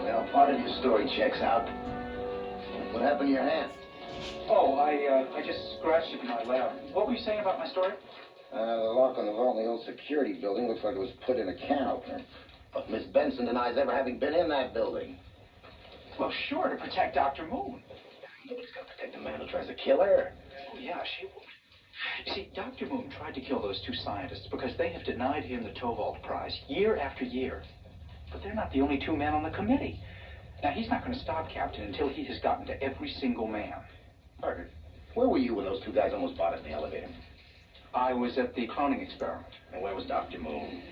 Well, part of your story checks out. What happened to your hand? Oh, I just scratched it in my lab. What were you saying about my story? The lock on the vault in the old security building looks like it was put in a can opener. But Miss Benson denies ever having been in that building. Well, sure, to protect Dr. Moon. Nobody's gonna protect a man who tries to kill her. Oh, yeah, she would. You see, Dr. Moon tried to kill those two scientists because they have denied him the Tovald Prize year after year. But they're not the only two men on the committee. Now, he's not going to stop, Captain, until he has gotten to every single man. Parker, where were you when those two guys almost bought it in the elevator? I was at the cloning experiment. And where was Dr. Moon?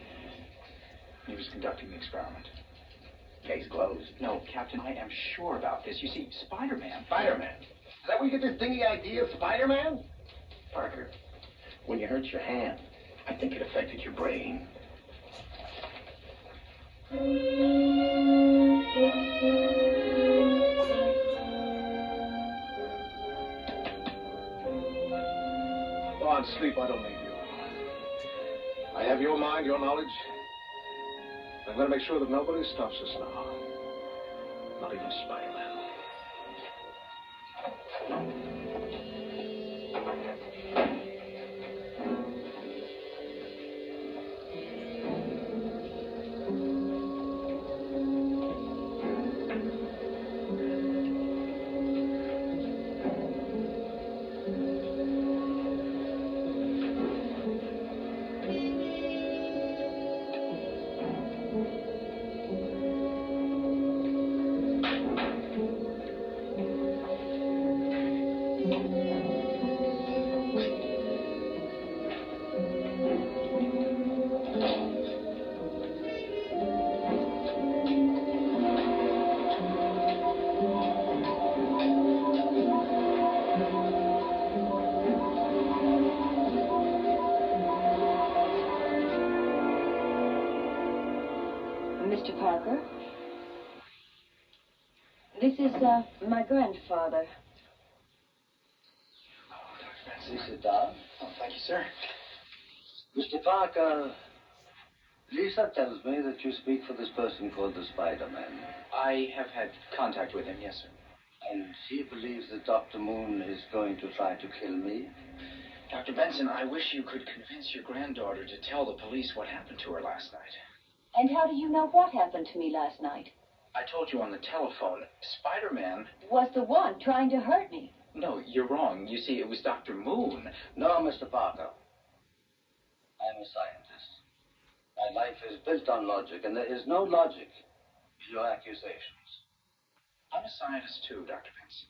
He was conducting the experiment. Case closed. No, Captain, I am sure about this. You see, Spider-Man... Spider-Man? Is that where you get this dingy idea of Spider-Man? Parker, when you hurt your hand, I think it affected your brain. Go on, sleep. I don't need you. I have your mind, your knowledge. I'm going to make sure that nobody stops us now. Not even Spider-Man. Mr. Parker, this is my grandfather. Please sit down. Oh, thank you, sir. Mr. Parker, Lisa tells me that you speak for this person called the Spider-Man. I have had contact with him, yes, sir. And she believes that Dr. Moon is going to try to kill me. Dr. Benson, I wish you could convince your granddaughter to tell the police what happened to her last night. And how do you know what happened to me last night? I told you on the telephone, Spider-Man... Was the one trying to hurt me. No, you're wrong. You see, it was Dr. Moon. No, Mr. Parker. I'm a scientist. My life is built on logic, and there is no logic in your accusations. I'm a scientist, too, Dr. Benson.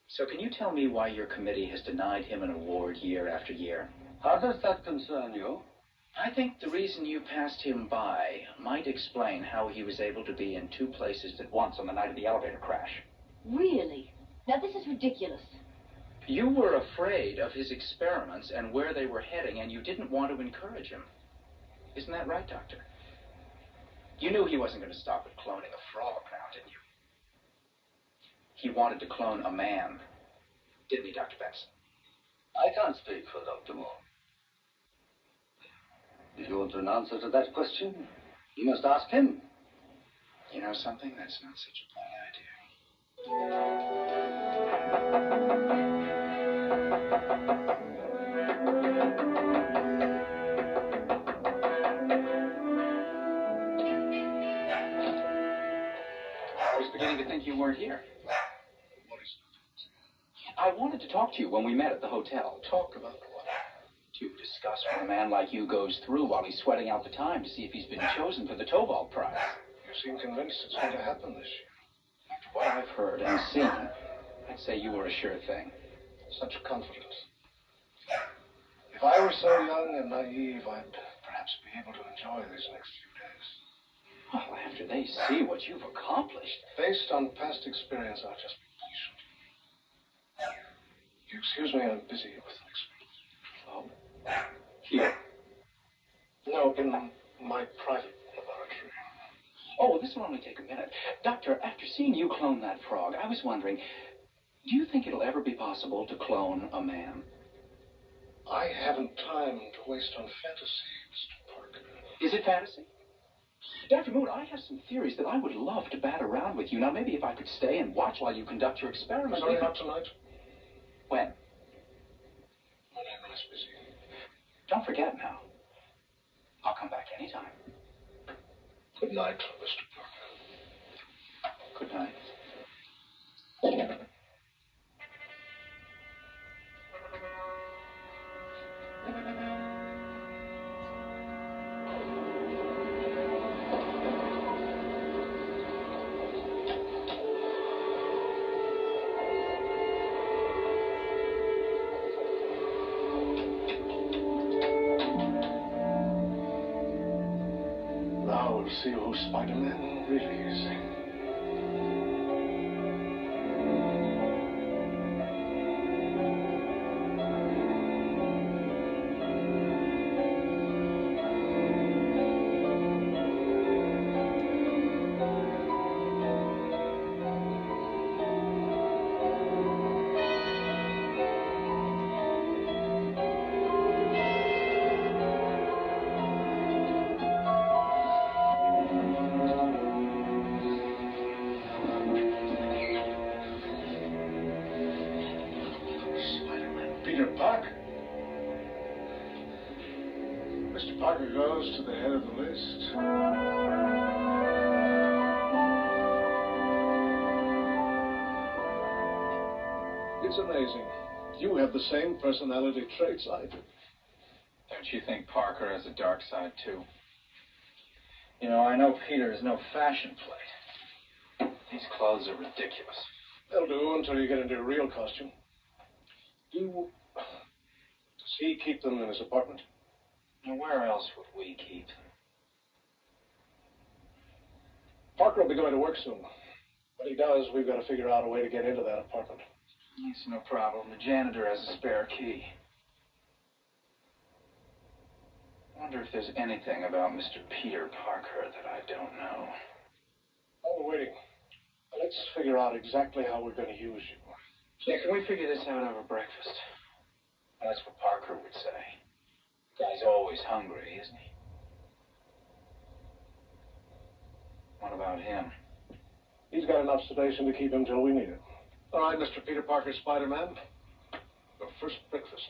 So can you tell me why your committee has denied him an award year after year? How does that concern you? I think the reason you passed him by might explain how he was able to be in two places at once on the night of the elevator crash. Really? Now, this is ridiculous. You were afraid of his experiments and where they were heading, and you didn't want to encourage him. Isn't that right, Doctor? You knew he wasn't going to stop at cloning a frog now, didn't you? He wanted to clone a man, didn't he, Dr. Benson? I can't speak for Dr. Moore. If you want an answer to that question, you must ask him. You know something? That's not such a bad idea. I was beginning to think you weren't here. What is it? I wanted to talk to you when we met at the hotel. Talk about what? To discuss what a man like you goes through while he's sweating out the time to see if he's been chosen for the Tovald Prize. You seem convinced it's going to happen this year. After what I've heard and seen, I'd say you were a sure thing. Such confidence. If I were so young and naive, I'd perhaps be able to enjoy these next few days. Well, after they see what you've accomplished. Based on past experience, I'll just be patient. You excuse me, I'm busy with an experiment. Oh? Here. No, in my private laboratory. Oh, this will only take a minute. Doctor, after seeing you clone that frog, I was wondering, do you think it'll ever be possible to clone a man? I haven't time to waste on fantasy, Mr. Parker. Is it fantasy? Dr. Moon, I have some theories that I would love to bat around with you. Now, maybe if I could stay and watch while you conduct your experiment. Sorry, not tonight. When? When I'm less busy. Don't forget now. I'll come back anytime. Good night, Mr. Parker. Good night. Now we'll see who Spider-Man really is. Peter Parker. Mr. Parker goes to the head of the list. It's amazing. You have the same personality traits I do. Don't you think Parker has a dark side, too? You know, I know Peter is no fashion plate. These clothes are ridiculous. They'll do until you get into a real costume. Does he keep them in his apartment? Now, where else would we keep them? Parker will be going to work soon. When he does, we've got to figure out a way to get into that apartment. It's no problem. The janitor has a spare key. I wonder if there's anything about Mr. Peter Parker that I don't know. While we're waiting, let's figure out exactly how we're going to use you. Yeah, can we figure this out over breakfast? That's what Parker would say. The guy's always hungry, isn't he? What about him? He's got enough sedation to keep him till we need it. All right, Mr. Peter Parker, Spider-Man. Your first breakfast.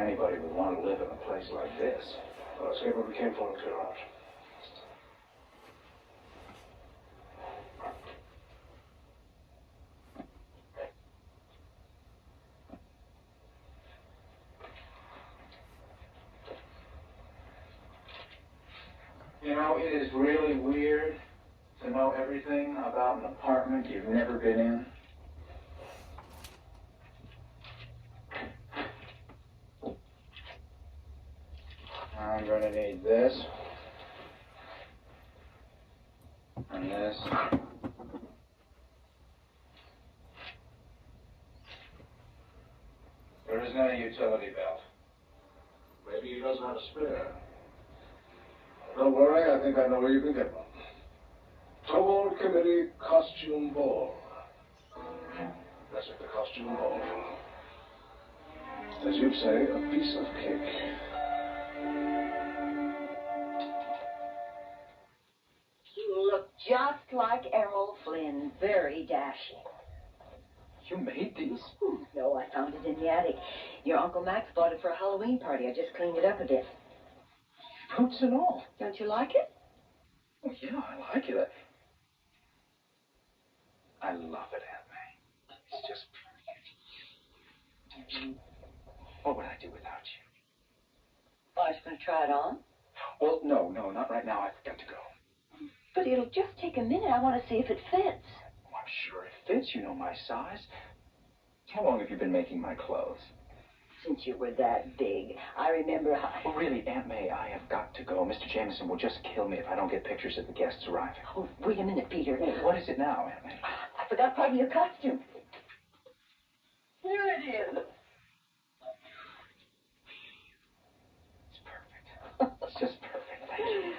Anybody would want to live in a place like this. Well, let's get what we came for and clear out. You know, it is really weird to know everything about an apartment you've never been in. I'm going to need this. And this. There isn't any utility belt. Maybe he doesn't have a spare. Don't worry, I think I know where you can get one. Cobalt Committee Costume Ball. That's it, the costume ball. As you'd say, a piece of cake. You look just like Errol Flynn. Very dashing. You made these? No, I found it in the attic. Your Uncle Max bought it for a Halloween party. I just cleaned it up a bit. Boots and all. Don't you like it? Oh, yeah, I like it. I love it, Aunt May. It's just perfect. What would I do without you? Well, I was going to try it on. Well, no, not right now. I've got to go. But it'll just take a minute. I want to see if it fits. Oh, I'm sure it fits. You know my size. How long have you been making my clothes? Since you were that big. I remember how... Oh, really, Aunt May, I have got to go. Mr. Jameson will just kill me if I don't get pictures of the guests arriving. Oh, wait a minute, Peter. What is it now, Aunt May? I forgot part of your costume. Here it is. It's perfect. It's just perfect. Thank you.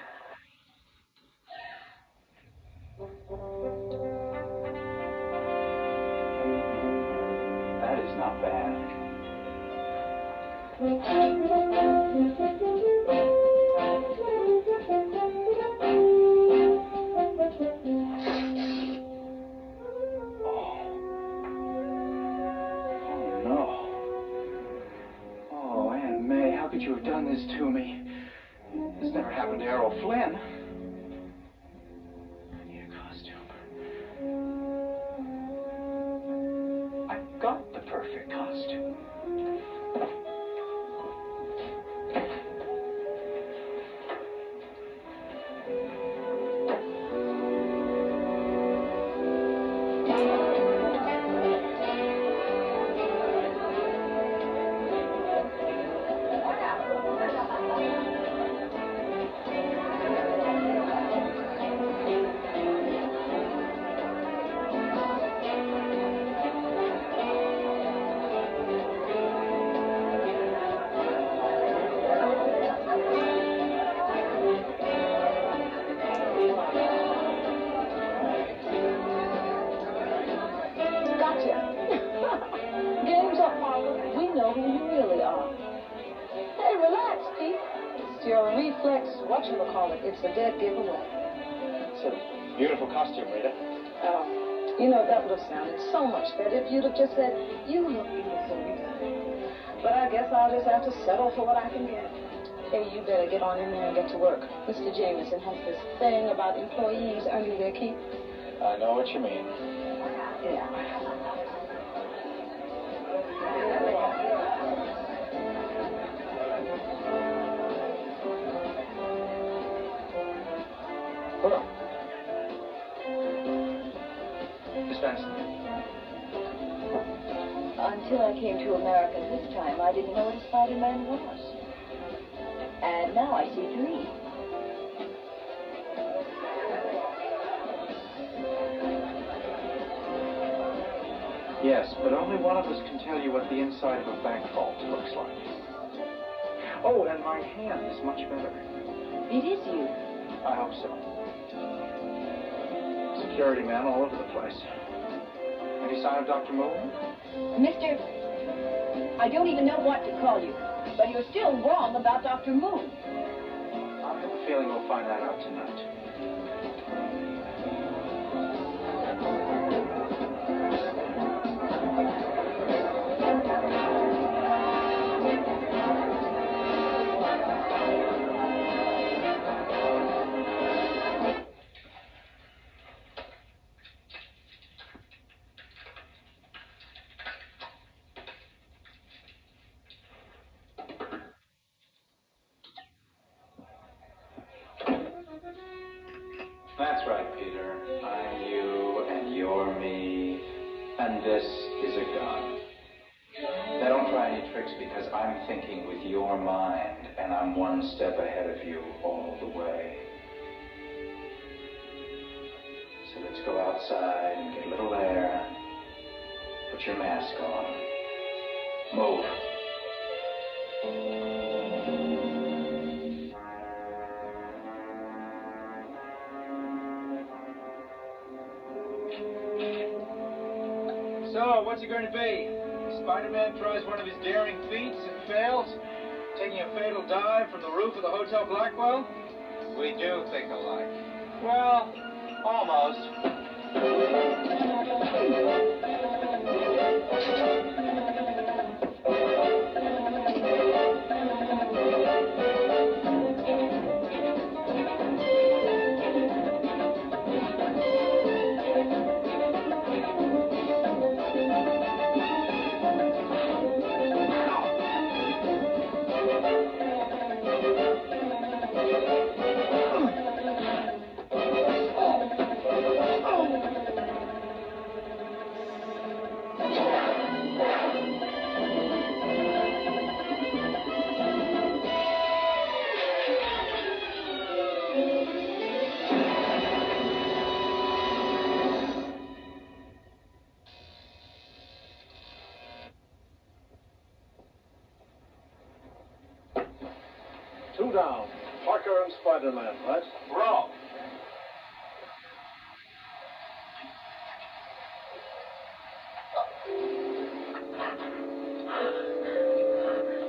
That is not bad. How could you have done this to me? This never happened to Errol Flynn. I need a costume. I've got the perfect costume. It's a dead giveaway. It's a beautiful costume, Rita. Oh, you know, that would have sounded so much better if you'd have just said, "You look beautiful, Rita." But I guess I'll just have to settle for what I can get. Hey, you better get on in there and get to work. Mr. Jameson has this thing about employees earning their keep. I know what you mean. Yeah. Miss Benson. Until I came to America this time, I didn't know what a Spider-Man was. And now I see three. Yes, but only one of us can tell you what the inside of a bank vault looks like. Oh, and my hand is much better. It is you. I hope so. Security man all over the place. Any sign of Dr. Moon? Mister, I don't even know what to call you, but you're still wrong about Dr. Moon. I have a feeling we'll find that out tonight. That's right, Peter. I'm you, and you're me, and this is a gun. Now, don't try any tricks because I'm thinking with your mind, and I'm one step ahead of you all the way. So let's go outside and get a little air. Put your mask on. Move. So, what's it going to be? Spider-Man tries one of his daring feats and fails, taking a fatal dive from the roof of the Hotel Blackwell? We do think alike. Well, almost. Two down. Parker and Spider-Man, right? Wrong.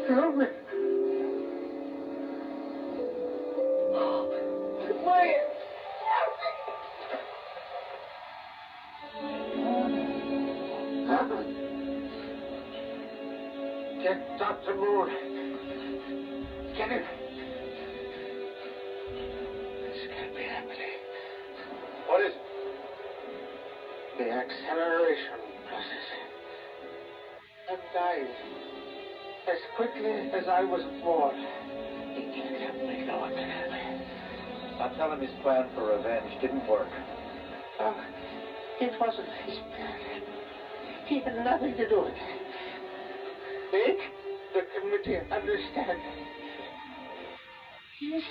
Help me. Get Dr. Moon. Get him. This can't be happening. What is it? The acceleration process. I'm dying. As quickly as I was born. He can't help me. No one can help me. I'll tell him his plan for revenge didn't work. It wasn't his plan. He had nothing to do with it. Make the committee understand. He's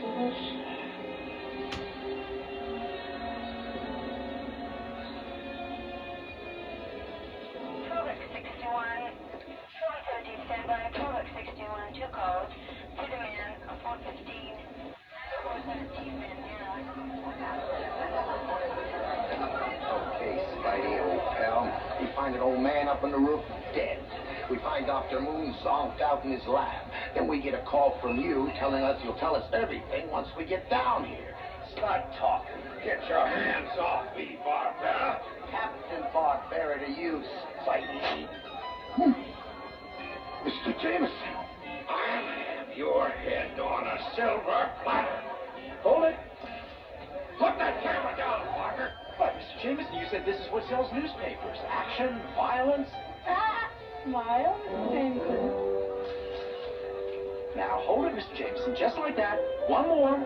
loose. Product 61, 430, stand by. Product 61, 2 calls. To the man, 415, 417 men now. Okay, Spidey, old pal. We find an old man up on the roof, dead. We find Dr. Moon zonked out in his lab. Then we get a call from you telling us you'll tell us everything once we get down here. Start talking. Get your hands off me, Barbara. Captain Barbera to you, Spidey. Mr. Jameson, I'll have your head on a silver platter. Hold it. Put that camera down, Parker. But, Mr. Jameson, you said this is what sells newspapers. Action, violence. Smile. Now, hold it, Mr. Jameson, just like that. One more.